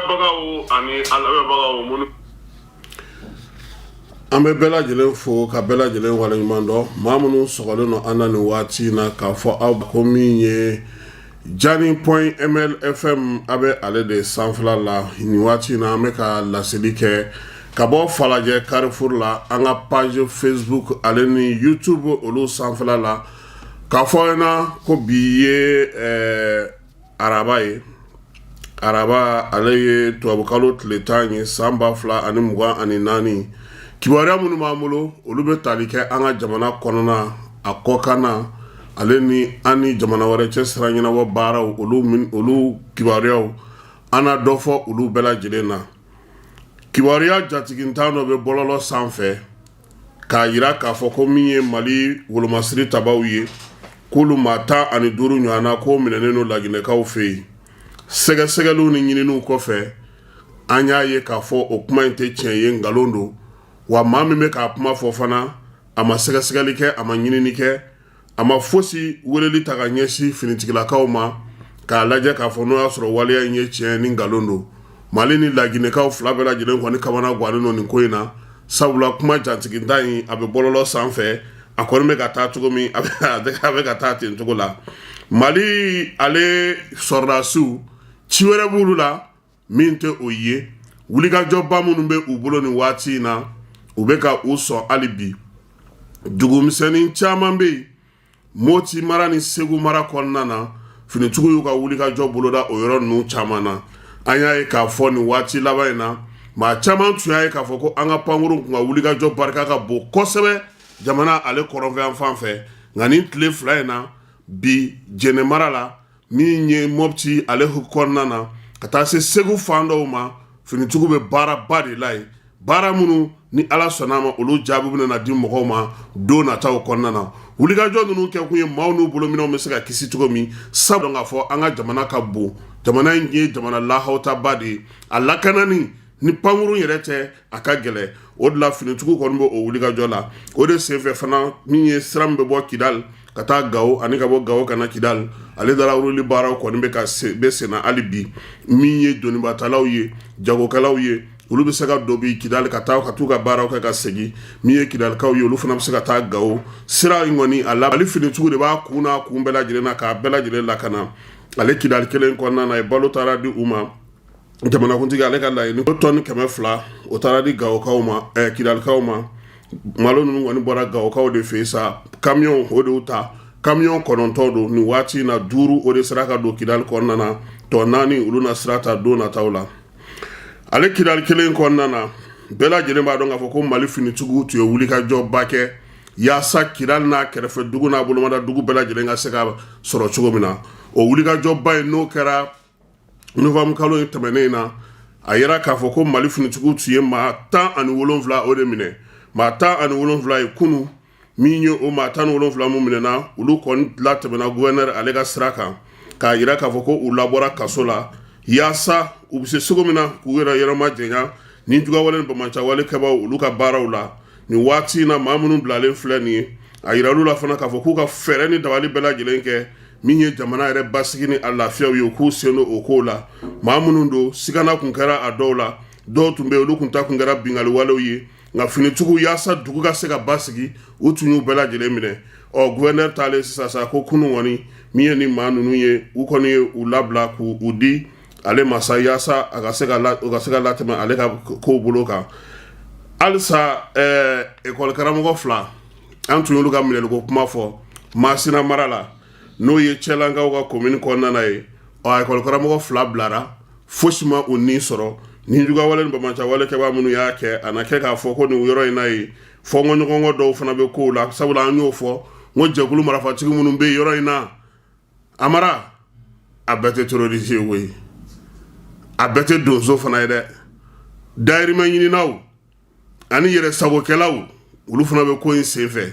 lamɛnbagaw ani a lamɛnbagaw minnu an bɛ bɛɛ lajɛlen fo ka bɛɛ lajɛlen waleɲuman dɔn maa minnu sɔgɔlen don an na nin waati na k'a fɔ aw ko min ye Jani.ml.fm a bɛ ale de sanfɛla la nin waati na an bɛ ka laseli kɛ ka bɔ Falajɛ Carrefour la an ka page Facebook ale ni YouTube olu sanfɛla la k'a fɔ aw ɲɛna ko bi ye araba ye. Araba ale ye tubabukalo tile 10 ye san 2024 kibaruya minnu b'an bolo olu bɛ tali kɛ an ka jamana kɔnɔna a kɔkanna ale ni an ni jamana wɛrɛ cɛ sira ɲɛnabɔ baaraw olu kibaruyaw an na dɔ fɔ olu bɛɛ lajɛlen na. Kibaruya jatigintan dɔ bɛ bɔlɔlɔ sanfɛ k'a yira k'a fɔ ko min ye Mali wolomasiri tabaw ye k'olu maa 15 ɲɔgɔnna k'o minɛnen don Laginɛkaw fɛ yen. Sɛgɛsɛgɛliw ni ɲininiw kɔfɛ an y'a ye k'a fɔ o kuma in tɛ tiɲɛ ye ngalon don wa maa min bɛ k'a kuma fɔ fana a ma sɛgɛsɛgɛli kɛ a ma ɲinini kɛ a ma fosi weleli ta ka ɲɛsin finitigilakaw ma k'a lajɛ k'a fɔ n'o y'a sɔrɔ waleya in ye tiɲɛ ni ngalon don. Mali ni Laginɛkaw fila bɛɛ lajɛlen kɔni kamana guwanen don nin ko in na sabula kuma jantigintan in a bɛ bɔlɔlɔ sanfɛ a kɔni bɛ ka taa cogo min a bɛ ka taa ten cogo la. Mali ale sɔrɔdasiw ci wɛrɛ b'olu la min tɛ o ye wulikajɔba minnu bɛ u bolo nin waati in na u bɛ ka u sɔn hali bi. Dugumisɛnnin caman bɛ yen Moti mara ni Segu mara kɔnɔna na finitigiw y'u ka wulikajɔ boloda o yɔrɔ ninnu caman na. An y'a ye k'a fɔ nin waati laban in na maa caman tun y'a ye k'a fɔ ko an ka pankuru kun ka wulikajɔ barika ka bon kosɛbɛ jamana ale kɔrɔnfɛ fan fɛ nka nin tile 2 in na bi Jɛnɛ mara la min ye Mopti ale kɔnɔna na ka taa se Segu fan dɔw ma finitigiw bɛ baaraba de la yen baara minnu ni Ala sɔnna ma olu jaabi bɛ na di mɔgɔw ma don nataw kɔnɔna na. Wulikajɔ ninnu kɛ kun ye maaw n'u bolominɛw bɛ se ka kisi cogo min sabu k'a fɔ an ka jamana ka bon jamana in ye jamana lahautaba de ye a lakanani ni pankuru yɛrɛ tɛ a ka gɛlɛ o de la finitigiw kɔni bɛ o wulikajɔ la o de senfɛ fana min ye sira min bɛ bɔ Kidal ka taa Gawo ani ka bɔ Gawo ka na Kidal ale dara wuli baaraw kɔni bɛ senna hali bi min ye donibatalaw ye jagokɛlaw ye olu bɛ se ka dɔ bi Kidal ka t'u ka baaraw kɛ ka segin min ye Kidalikaw ye olu fana bɛ se ka taa Gawo sira in kɔni a la ale finitigiw de b'a kun n'a kun bɛɛ lajɛlen na k'a bɛɛ lajɛlen lakana ale Kidal kelen kɔnɔna na balo taara di u ma jamanakuntigi ale ka laɲini o tɔni 200 o taara di Gawokaw ma Kidalikaw ma malo ninnu kɔni bɔra Gawokaw de fɛ sa camion o de y'u ta camion 9 don nin waati in na 5 o de sera ka don Kidal kɔnɔna na tɔ 4 olu na sira ta don nataw la. Ale Kidal kelen kɔnɔna na bɛɛ lajɛlen b'a dɔn k'a fɔ ko Mali finitigiw tun ye wulikajɔba kɛ yaasa Kidal n'a kɛrɛfɛ dugu n'a bolomada dugu bɛɛ lajɛlen ka se ka sɔrɔ cogo min na. O wulikajɔba in n'o kɛra novembre kalo in tɛmɛnen na a yira k'a fɔ ko Mali finitigiw tun ye maa 17 o de minɛ maa 17 ye kunu min ye o maa 17 mun minɛna olu kɔni latɛmɛna gouverneur ale ka sira kan k'a yira k'a fɔ ko u labɔra kaso la yaasa u bɛ se cogo min na k'u yɛrɛ yɔrɔma jɛnya ni jugawale ni bamacawale kɛbaw olu ka baaraw la nin waati in na maa minnu bilalen filɛ nin ye a yira olu la fana k'a fɔ k'u ka fɛɛrɛ ni dabali bɛɛ lajɛlen kɛ min ye jamana yɛrɛ basigi ni a lafiyaw ye u k'u sen don o ko la maa minnu don sigana kun kɛra a dɔw la dɔw tun bɛ olu kun ta kun kɛra bingaliwalew ye nka finitigiw yaasa dugu ka se ka basigi u tun y'u bɛɛ lajɛlen minɛ gouverneur taalen sisan sa ko kunun kɔni min ye ni maa ninnu ye u kɔni ye u labila k'u di ale masa yaasa a ka se ka latɛmɛ ale ka kow bolo kan. Halisa ekɔli karamɔgɔ 2 an tun y'olu ka minɛliko kuma fɔ Masina mara la n'o ye Cɛlankaw ka commune kɔnɔna ye ekɔli karamɔgɔ 2 bilara fosi ma u ni sɔrɔ ni jugawale ni bamacawale kɛbaa minnu y'a kɛ a na kɛ k'a fɔ ko nin yɔrɔ in na ye fɔnkɔɲɔgɔnkɔ dɔw fana bɛ kow la sabula an y'o fɔ n ko jɛkulu marifatigi minnu bɛ yɔrɔ in na a mara a bɛɛ tɛ terroriste ye koyi a bɛɛ tɛ donso fana ye dɛ dayirimɛ ɲininaw ani yɛrɛ sagokɛlaw olu fana bɛ ko in senfɛ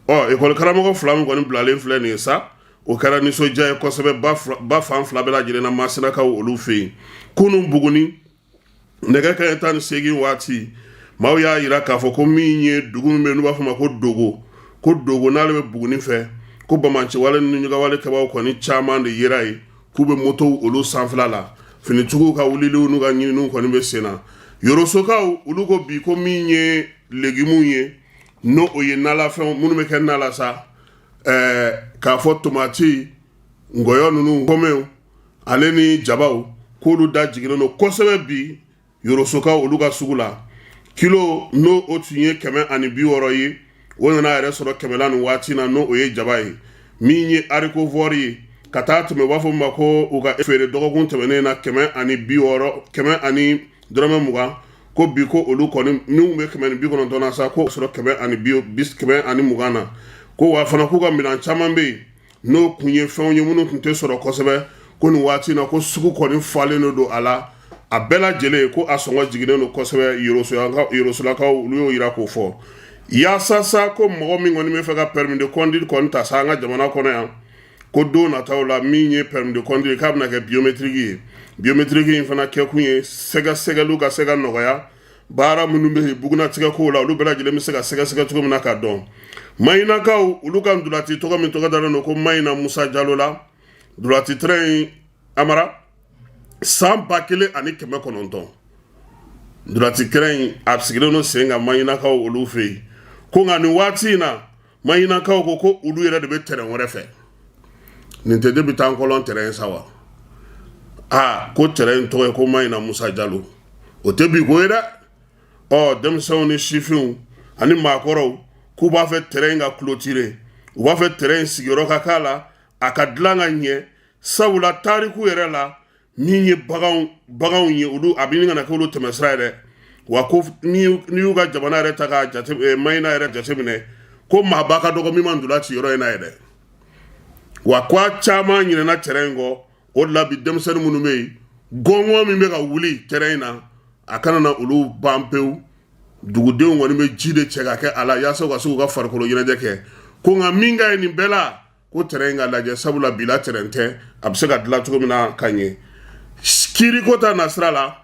ekɔli karamɔgɔ 2 min kɔni bilalen filɛ nin ye sa o kɛra nisɔndiya ye kosɛbɛ ba fan 2 bɛɛ lajɛlen na Masinakaw olu fɛ yen kunun Buguni nɛgɛ kanɲɛ 18 waati maaw y'a yira k'a fɔ ko min ye dugu min bɛ n'u b'a fɔ ma ko Dogo n'ale bɛ Buguni fɛ ko bamaciwale ni ɲugawale kɛbaw kɔni caman de yera ye k'u bɛ motow olu sanfɛla la finitugu ka wuliliw n'u ka ɲininiw kɔni bɛ sen na yorosokaw olu ko bi ko min ye legumes ye no o ye nalafɛnw minnu bɛ kɛ nala sa k'a fɔ tomati ngɔyɔ ninnu kɔmɛw ale ni jabaw k'olu da jiginnen don kosɛbɛ bi yorosokaw olu ka sugu la kilo n'o o tun ye 160 ye o nana yɛrɛ sɔrɔ 100 ni waati na n'o o ye jaba ye min ye haricot vert ye ka taa tɛmɛ u b'a fɔ ma ko u ka feere dɔgɔkun tɛmɛnen na 120 ko bi ko olu kɔni minnu bɛ 190 na sa ko sɔrɔ 120 na ko wa fana k'u ka minɛn caman bɛ yen n'o kun ye fɛnw ye minnu tun tɛ sɔrɔ kosɛbɛ ko nin waati na ko sugu kɔni falen don a la a bɛɛ lajɛlen ko a sɔngɔ jiginnen don kosɛbɛ yorosolakaw olu y'o yira k'o fɔ yaasa sa ko mɔgɔ min kɔni bɛ fɛ ka permis de conduire kɔni ta sa an ka jamana kɔnɔ yan ko don nataw la min ye permis de conduire k'a bɛna kɛ biométrique ye biométrique in fana kɛkun ye sɛgɛsɛgɛliw ka se ka nɔgɔya baara minnu bɛ yen bugunatigɛ kow la olu bɛɛ lajɛlen bɛ se ka sɛgɛsɛgɛ cogo min na k'a dɔn mayinakaw olu ka ndulati tɔgɔ min tɔgɔ dalen don ko mayina musa jalo la ndulati train in amara 119,000 ndulati train in a sigilen don sen kan mayinakaw olu fɛ yen ko nka nin waati in na mayinakaw ko olu yɛrɛ de bɛ terrain wɛrɛ fɛ nin tɛ de bɛ taa nkɔlɔn terrain sa wa ko terrain tɔgɔ ye ko mayina musa jalo o tɛ bi ko ye dɛ denmisɛnw ni sifinw ani maakɔrɔw k'u b'a fɛ terrain ka clôturer u b'a fɛ terrain sigiyɔrɔ ka k'a la a ka dilan ka ɲɛ sabula tariku yɛrɛ la min ye baganw ye olu a bɛ ɲini ka na kɛ olu tɛmɛsira ye dɛ wa ko n'i y'u ka jamana yɛrɛ ta k'a jate mayina yɛrɛ jateminɛ ko maaba ka dɔgɔ min ma ndula ci yɔrɔ in na ye dɛ wa ko a caman ɲinɛna terrain kɔ o de la bi denmisɛnnin minnu bɛ yen gɔngɔn min bɛ ka wuli terrain na a kana na olu ban pewu dugudenw kɔni bɛ ji de cɛ ka kɛ a la yaasa u ka se k'u ka farikolo ɲɛnajɛ kɛ ko nka min ka ye nin bɛɛ la ko terrain ka lajɛ sabula bila terrain tɛ a bɛ se ka dilan cogo min na ka ɲɛ kiiriko ta nasira la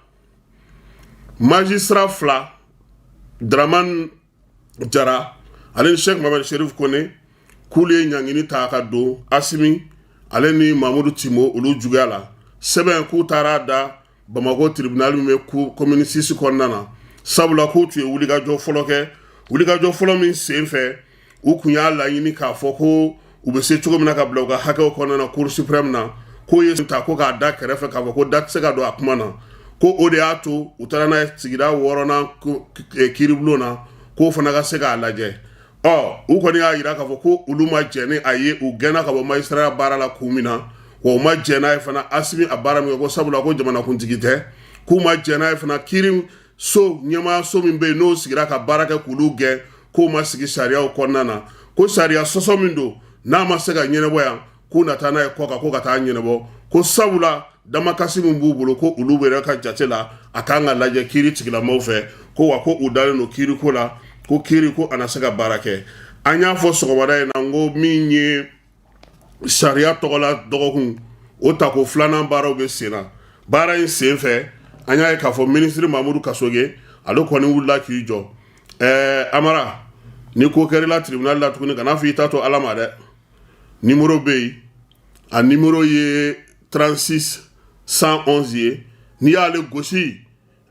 magistrat 2 Dramane Jara ale ni Sheikh Mohamed Sherif Kone k'olu ye ɲangini ta ka don Asimi ale ni Mamadou Timo olu juguya la sɛbɛn k'u taara da Bamako tribunal min bɛ commune 6 kɔnɔna na sabula k'u tun ye wulikajɔ fɔlɔ kɛ wulikajɔ fɔlɔ min sen fɛ u kun y'a laɲini k'a fɔ ko u bɛ se cogo min na ka bila u ka hakɛw kɔnɔna na cour suprême na k'o ye ta ko k'a da kɛrɛfɛ k'a fɔ ko da tɛ se ka don a kuma na ko o de y'a to u taara n'a ye sigida 6nan kiiribulon na k'o fana ka se k'a lajɛ u kɔni y'a jira k'a fɔ ko olu ma jɛn ni a ye u gɛnna ka bɔ magistrat baara la kun min na wa u ma jɛn n'a ye fana Asimi a baara min kɛ ko sabula ko jamanakuntigi tɛ k'u ma jɛn n'a ye fana kiiri so ɲɛmaa so min bɛ yen n'o sigira ka baara kɛ k'olu gɛn k'o ma sigi sariyaw kɔnɔna na ko sariya sɔsɔ min don n'a ma se ka ɲɛnabɔ yan k'u na taa n'a ye kɔ kan ko ka taa ɲɛnabɔ ko sabula damakasi min b'u bolo ko olu yɛrɛ ka jate la a kan ka lajɛ kiiri tigilamaw fɛ ko wa ko u dalen don kiiri ko la ko kiiri ko ana se ka baara kɛ an y'a fɔ sɔgɔmada in na ko min ye sariya tɔgɔla dɔgɔkun o ta ko 2nan baaraw bɛ sen na baara in sen fɛ an y'a ye k'a fɔ ministre Mamadou Kasoge ale kɔni wulila k'i jɔ Amara ni ko kɛrila tribunal la tuguni kana fɔ i t'a to Ala ma dɛ numéro bɛ yen a numéro ye 36 111 ye n'i y'ale gosi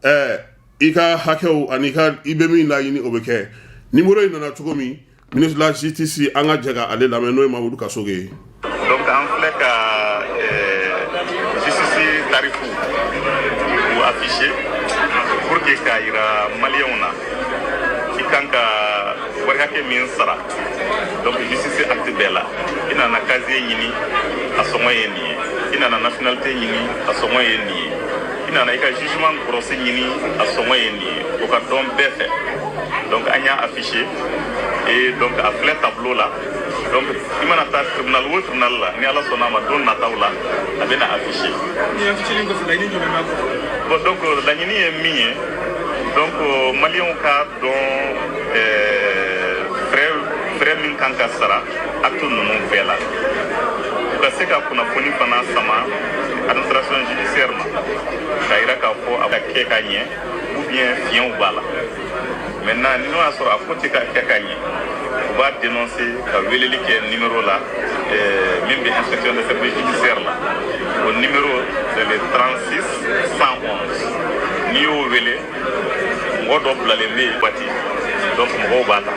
i ka hakɛw ani i bɛ min laɲini o bɛ kɛ numéro in nana cogo min ministre de la justice an ka jɛ ka ale lamɛn n'o ye Mamadou Kasoge ye. Donc an filɛ ka justice tarifu ou affiché pour que k'a yira maliyɛnw na i kan ka wari hakɛ min sara donc justice acte bɛɛ la i nana casier ɲini a sɔngɔ ye nin ye i nana nationalité ɲini a sɔngɔ ye nin ye i nana i ka jugement grosse ɲini a sɔngɔ ye nin ye o ka dɔn bɛɛ fɛ donc an y'a affiché et donc a filɛ tableau la donc i mana taa tribunal o tribunal la ni Ala sɔnna a ma don nataw la a bɛna affiché bon donc laɲini ye min ye donc maliyɛnw ka dɔn frais min kan ka sara acte ninnu bɛɛ la u ka se ka kunnafoni fana sama administration judiciaire ma k'a yira k'a fɔ a ka kɛ ka ɲɛ ou bien fiɲɛw b'a la maintenant ni n'o y'a sɔrɔ a ko tɛ ka kɛ ka ɲɛ u b'a dénoncer ka weleli kɛ numéro la même des inspections de services judiciaires là. Au numéro, c'est le 36 111. Nio Vélé, Modo Blalé Bati, donc Moro Bata.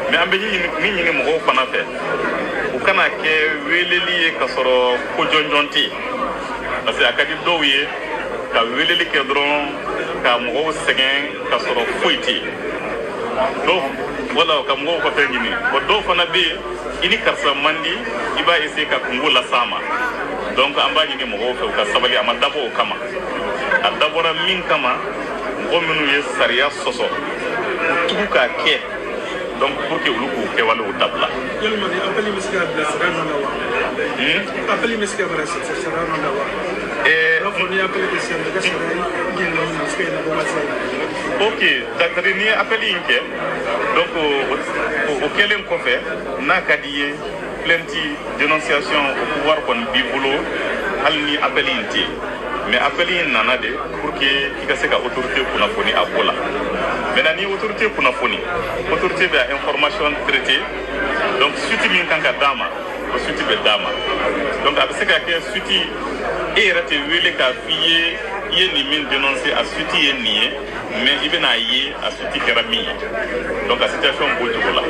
Mais en Béni, ni Moro Panafe. Au Canada, Vélé lié Kassoro Kojonjonti. Parce que à Kadidoye, ka Vélé li Kedron, ka Moro Seguin, Kassoro Fouiti. Donc, voilà, comme Moro Kopengini. Bodo Fanabe, ini Karsa Mandi, il va essayer de Kongo la Sama. Donc, en bas, il y a des gens qui sont à Madabo Kama. À Dabora Minkama, Romunuye Saria Soso. Tout cas, donc, pour que vous puissiez voir le tabla. Ok, d'accord, ni appelé Inke. Donc, auquel on fait, n'a qu'à dire plainte, dénonciation au pouvoir qu'on bibolo, alni appelé Inti. Mais appelé Nanade pour que il y autorité pour la fournie à Bola. Maintenant, ni autorité pour la fournie, autorité de information traitée. Donc, suite Minkanga Dama, ou suite de Dama. Donc, avec ce qu'il y a suite, et raté les cas filles, il y a une mine dénoncée à suite et nié, mais il y a à suite qui est donc la situation est beaucoup là.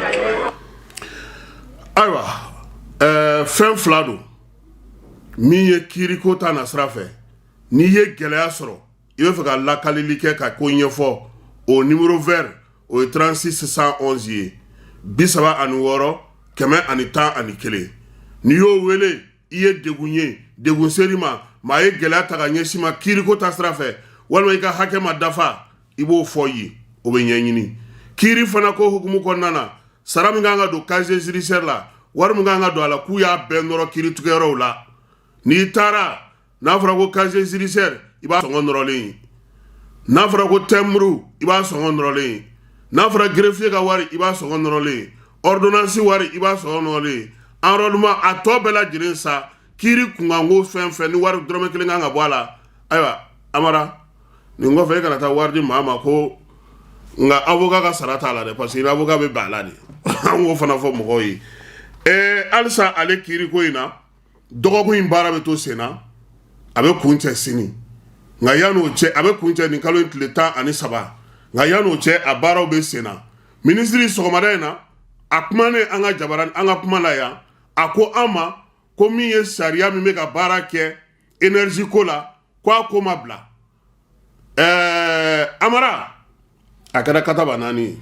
Alors, fin flado, mi ye kiriko ta na sira fɛ n'i ye gɛlɛya sɔrɔ i bɛ fɛ ka lakalili kɛ ka ko ɲɛfɔ o numéro vert o ye 36 111 ye 36 111 n'i y'o wele i ye degun ye degun seri ma maa ye gɛlɛya ta ka ɲɛsin ma kiriko ta sira fɛ walima i ka hakɛ ma dafa i b'o fɔ ye o bɛ ɲɛɲini kiri fana ko hukumu kɔnɔna na sara min kan ka don casier judiciaire la wari min kan ka don a la k'u y'a bɛɛ nɔrɔ kiiritigɛyɔrɔw la n'i taara n'a fɔra ko casier judiciaire i b'a sɔngɔ nɔrɔlen ye n'a fɔra ko timbre i b'a sɔngɔ nɔrɔlen ye n'a fɔra greffier ka wari i b'a sɔngɔ nɔrɔlen ye ordonnance wari i b'a sɔngɔ nɔrɔlen ye enrôlement a tɔ bɛɛ lajɛlen sa kiiri kunkanko fɛn fɛn ni wari dɔrɔmɛ kelen kan ka bɔ a la ayiwa Amara nin kɔfɛ e kana taa wari di maa ma ko nka avocat ka sara t'a la dɛ parce que ni avocat bɛ bɛn a la de an k'o fana fɔ mɔgɔw ye halisa ale kiiri ko in na dɔgɔkun in baara bɛ to sen na a bɛ kun cɛ sini nka yan'o cɛ a bɛ kun cɛ nin kalo in tile 13 nka yan'o cɛ a baaraw bɛ sen na minisiri sɔgɔmada in na a kumanen an ka jabaranin an ka kuma la yan a ko an ma ko min ye sariya min bɛ ka baara kɛ énergie ko la ko a ko ma bila Amara a kɛra kataba 4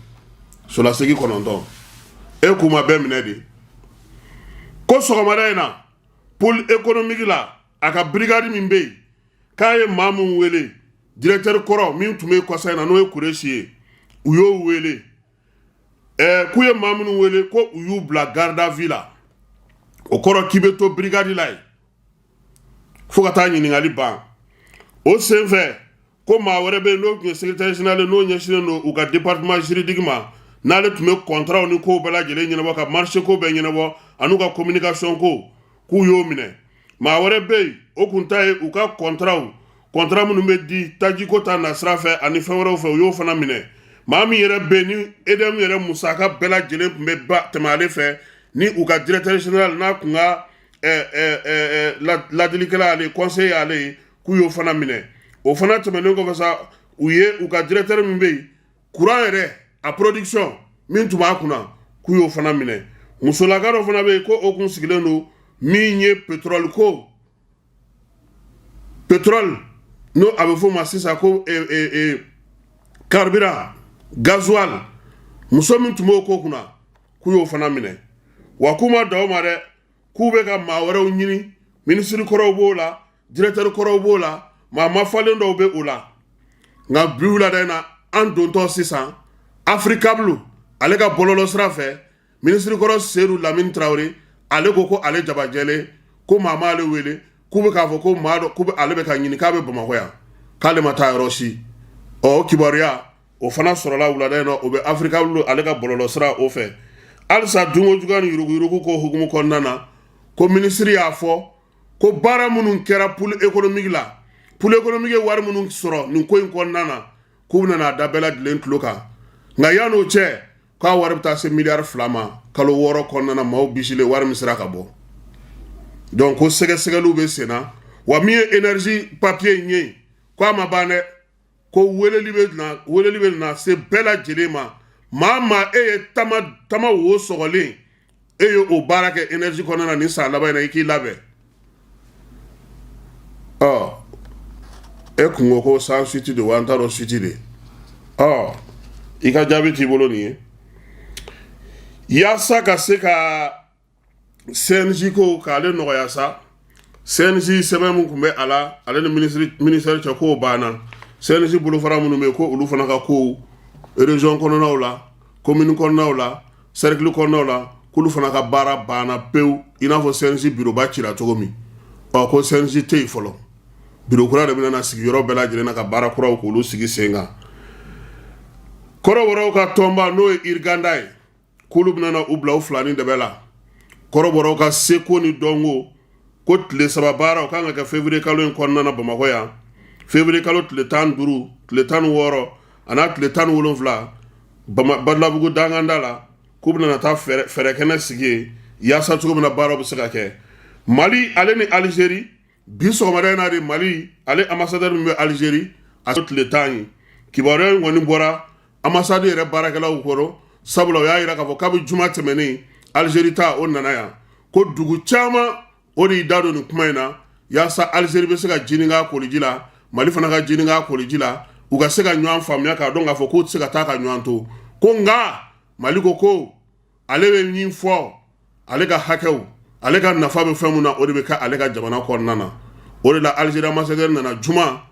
solasegi 9 e kuma bɛɛ minɛ de ko sɔgɔmada in na pôle économique la a ka brigade min bɛ yen k'a ye maa min wele directeur kɔrɔ min tun bɛ kɔsa in na n'o ye Kuresi ye u y'o wele k'u ye maa minnu wele ko u y'u bila garde à vue la o kɔrɔ k'i bɛ to brigade la yen fo ka taa ɲininkali ban o senfɛ ko maa wɛrɛ bɛ yen n'o tun ye secrétaire général n'o ɲɛsinnen don u ka département juridique ma n'ale tun bɛ contrat ni kow bɛɛ lajɛlen ɲɛnabɔ ka marché ko bɛɛ ɲɛnabɔ an'u ka communication ko k'u y'o minɛ maa wɛrɛ bɛ yen o kun ta ye u ka contrat minnu bɛ di taji ko ta nasira fɛ ani fɛn wɛrɛw fɛ u y'o fana minɛ maa min yɛrɛ bɛ yen ni EDM yɛrɛ musaka bɛɛ lajɛlen tun bɛ tɛmɛ ale fɛ ni u ka directeur général n'a kun ka ladilikɛla ale conseiller ale ye k'u y'o fana minɛ o fana tɛmɛnen kɔfɛ sa u ye u ka directeur min bɛ yen courant yɛrɛ a production min tun b'a kunna k'u y'o fana minɛ musolaka dɔ fana bɛ yen ko o kun sigilen don min ye pétrole ko pétrole n'o a bɛ fɔ o ma sisan ko carburant gasoil muso min tun b'o ko kunna k'u y'o fana minɛ wa k'u ma dan o ma dɛ k'u bɛ ka maa wɛrɛw ɲini ministre kɔrɔw b'o la directeur kɔrɔw b'o la maa mafalen dɔw bɛ o la nka bi wulada in na an dontɔ sisan Africable ale ka bɔlɔlɔ sira fɛ ministre kɔrɔ Seydou Lamine Traoré ale ko ale jabajɛlen ko maa m'ale wele k'u bɛ k'a fɔ ko maa dɔ k'u bɛ ale bɛ ka ɲini k'a bɛ Bamakɔ yan k'ale ma taa yɔrɔ si o kibaruya o fana sɔrɔla wulada in na o bɛ Africable ale ka bɔlɔlɔ sira o fɛ halisa dunko juguya ni yuruguyurugu ko hukumu kɔnɔna na ko ministre y'a fɔ ko baara minnu kɛra pôle économique la pôle économique ye wari minnu sɔrɔ nin ko in kɔnɔna na k'u bɛna n'a da bɛɛ lajɛlen tulo kan nka yan'o cɛ k'a wari bɛ taa se miliyari 2 ma kalo 6 kɔnɔna na maaw bisilen wari min sera ka bɔ donc ko sɛgɛsɛgɛliw bɛ sen na wa min ye énergie papier in ye ko a ma ban dɛ ko weleli bɛ na se bɛɛ lajɛlen ma maa maa e ye tama wo sɔgɔlen e ye o baara kɛ énergie kɔnɔna na nin san laban in na i k'i labɛn e kun ko ko sans suite de wa an t'a dɔn suite de i ka jaabi t'i bolo nin ye yaasa ka se ka CNJ ko k'ale nɔgɔya sa CNJ sɛbɛn mun tun bɛ a la ale ni ministère cɛ k'o banna CNJ bolofara minnu bɛ yen ko olu fana ka kow région kɔnɔnaw la commune kɔnɔnaw la cercle kɔnɔnaw la k'olu fana ka baara banna pewu i n'a fɔ CNJ bureau ba cira cogo min ko CNJ tɛ yen fɔlɔ bureau kura de bɛna na sigi yɔrɔ bɛɛ lajɛlen na ka baara kuraw k'olu sigi sen kan kɔrɔbɔrɔw ka tɔnba n'o ye Iriganda ye k'olu bɛna na u bila u fila ni dɛbɛ la kɔrɔbɔrɔw ka seko ni dɔnko ko tile 3 baara o kan ka kɛ février kalo in kɔnɔna na Bamakɔ yan février kalo tile 15 tile 16 an'a tile 17 Badalabugu danganda la k'u bɛna na taa fɛɛrɛ kɛnɛ sigi yen yaasa cogo min na baaraw bɛ se ka kɛ Mali ale ni Algérie bi sɔgɔmada in na de Mali ale ambassadeur min bɛ Algérie a tile 10 ye kibaruya in kɔni bɔra ambassade yɛrɛ baarakɛlaw kɔrɔ sabula o y'a jira k'a fɔ k'a bɛ juma tɛmɛnen Algérie ta o nana yan ko dugu caman o de y'i da don nin kuma in na yaasa Algérie bɛ se ka jinin k'a koliji la Mali fana ka jinin k'a koliji la u ka se ka ɲɔgɔn faamuya k'a dɔn k'a fɔ k'u tɛ se ka taa ka ɲɔgɔn to ko nka Mali ko ale bɛ min fɔ ale ka hakɛw ale ka nafa bɛ fɛn mun na o de bɛ kɛ ale ka jamana kɔnɔna na o de la Algérie ambassadeur nana juma